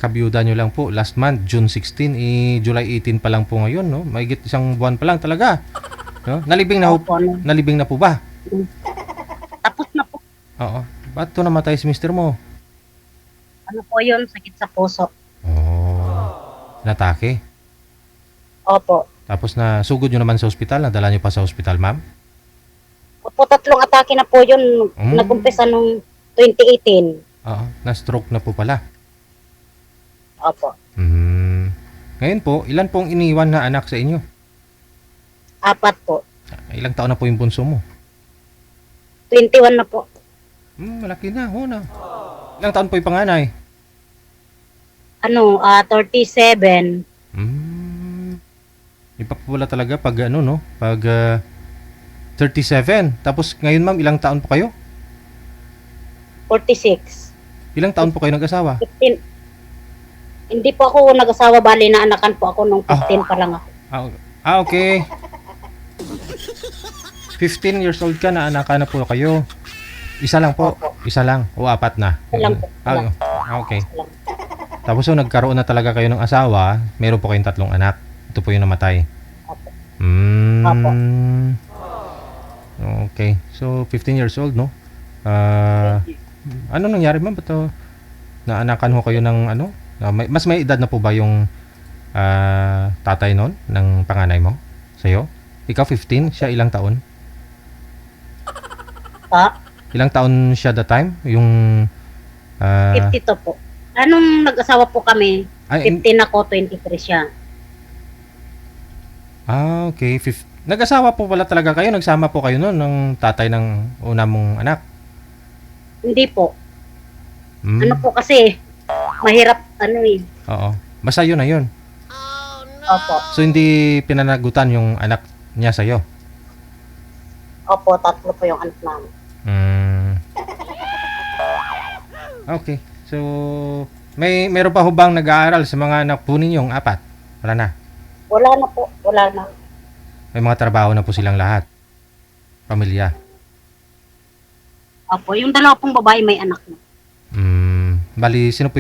kakabiyuda nyo lang po last month, June 16, July 18 pa lang po ngayon, no? Mahigit isang buwan pa lang talaga. No? Opo, ano. Nalibing na po ba? Tapos na po. Oo. Ba't to namatay si mister mo? Ano po yun? Sakit sa puso. Oh. Natake. Opo. Tapos na sugod nyo naman sa ospital, nadala nyo pa sa ospital, ma'am? Opo, 3 atake na po yun. Nag-umpisa nung 2018. Oo. Na-stroke na po pala. Opo. Ngayon po, ilan pong iniwan na anak sa inyo? 4 po. Ilang taon na po yung bunso mo? 21 na po. Malaki na. Oo na. Ilang taon po yung panganay? 37. Iba po pala talaga pag ano, no? Pag 37. Tapos ngayon, ma'am, ilang taon po kayo? 46. Ilang taon po kayo nag-asawa? 15. Hindi po ako nag-asawa, bali na anakan po ako nung 15 pa lang ako. Okay. 15 years old ka na, anak na po kayo. Isa lang po. Isa lang. O 4 na. Isa lang po. Okay. Tapos so, nagkaroon na talaga kayo ng asawa, meron po kayong 3 anak. Ito po yung namatay. Opo. Opo. Okay. So, 15 years old, no? Ano nangyari, ma'am? Ba't naanakan ho kayo ng ano? Mas may edad na po ba yung tatay nun ng panganay mo? Sa'yo? Ikaw 15? Siya ilang taon? Ilang taon siya that time? Yung 52 po. Anong nag-asawa po kami, 15 ako, 23 siya. Okay. Nag-asawa po pala talaga kayo? Nagsama po kayo nun ng tatay ng una mong anak? Hindi po. Ano po kasi, mahirap Oo. Basta yun na yun. Opo. So, hindi pinanagutan yung anak niya sa'yo? Opo, 3 po yung anak namin. Okay. So, meron pa ho bang nag-aaral sa mga anak po ninyong 4? Wala na? Wala na po. Wala na. May mga trabaho na po silang lahat? Pamilya? Opo, yung 2 pong babae may anak na. Bali, sino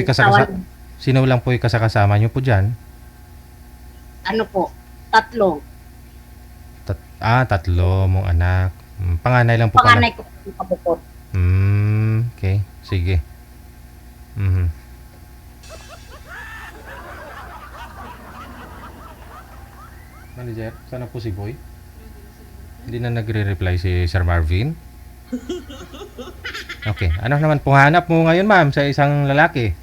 lang po yung kasakasama nyo po dyan? Ano po? 3. 3 mong anak. Panganay lang po Panganay ko yung kabukod. Okay. Sige. Manager, sana po si Boy? Hindi na nagre-reply si Sir Marvin? Okay. Ano naman po hanap mo ngayon, ma'am, sa isang lalaki?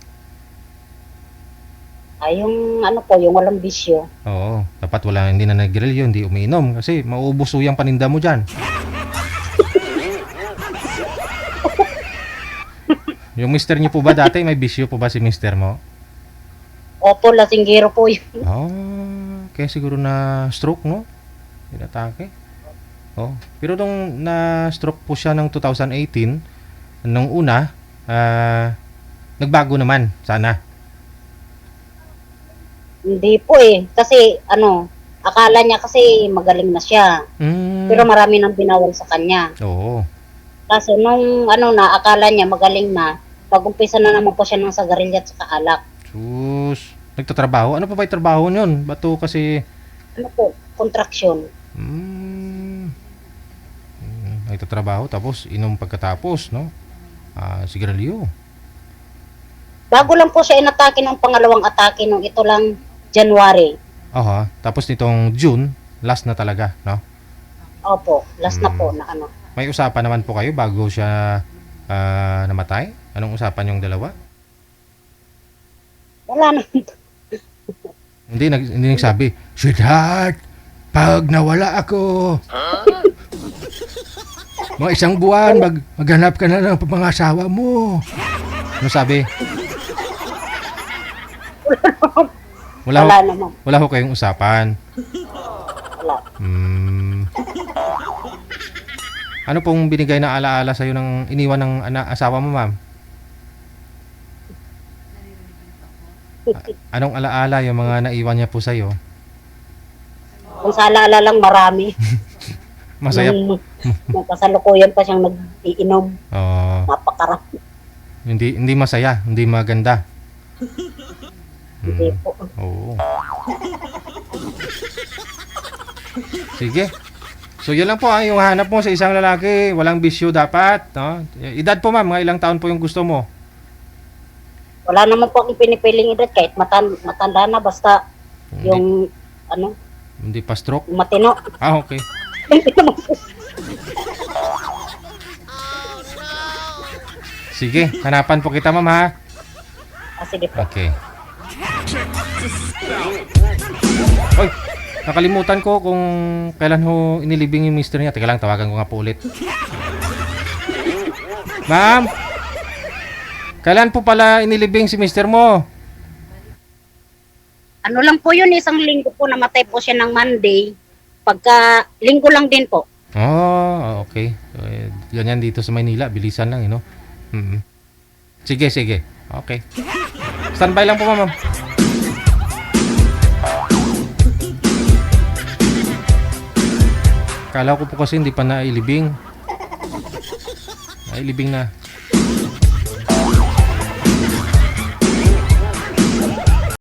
Yung yung walang bisyo. Oo. Dapat hindi na nag-grill hindi umiinom. Kasi mauubos yung paninda mo dyan. Yung mister niyo po ba dati, may bisyo po ba si mister mo? Opo, lasinggero po yun. Kaya siguro na stroke, no? Inatake. Pero nung na-stroke po siya ng 2018, nung una, nagbago naman, sana. Hindi po Kasi akala niya kasi magaling na siya. Pero marami nang binawal sa kanya. Oo. Kasi nung akala niya magaling na, pag-umpisa na naman po siya ng sagarilya at saka alak. Sus. Nagtatrabaho? Ano pa ba yung trabaho niyon? Bato kasi... Contraction. Nagtatrabaho tapos inom pagkatapos, no? Sigarilyo. Bago lang po siya inatake ng pangalawang atake nung ito lang January. Tapos nitong June, last na talaga, no? Opo, last na po na May usapan naman po kayo bago siya namatay? Anong usapan yung dalawa? Wala na. Hindi nagsabi, sweetheart, pag nawala ako, mga 1 buwan, maghanap ka na ng pangasawa mo. Ano sabi? Wala naman. Wala ho kayong usapan. Wala. Ano pong binigay na alaala sa'yo ng iniwan ng asawa mo, ma'am? Anong alaala yung mga naiwan niya po sa'yo? Kung sa alaala lang marami. Masaya. Nung kasalukuyan pa siyang nag-iinom. Oo. Napakarami. Hindi masaya, hindi maganda. Hindi Mm. po. Oo. Sige. So yun lang po yung hanap mo sa isang lalaki, walang bisyo dapat, no? Edad po ma'am, mga ilang taon po yung gusto mo? Wala naman po akong pinipiling edad kahit matanda na basta Hindi, yung ano, hindi pa stroke? yung matino. Ah, okay. Sige, hanapan po kita ma'am ha. Sige po. Okay. Oy, nakalimutan ko kung kailan ho inilibing yung mister niya. Teka lang, tawagan ko nga po ulit. Ma'am, kailan po pala inilibing si mister mo? Ano lang po yun, isang linggo po namatay po siya ng Monday. Pagka linggo lang din po. Oh, okay. Ganyan dito sa Maynila, bilisan lang, you know. Mm. Sige, sige. Okay. Standby lang po, ma'am. Kala ko po kasi hindi pa nailibing. Nailibing na.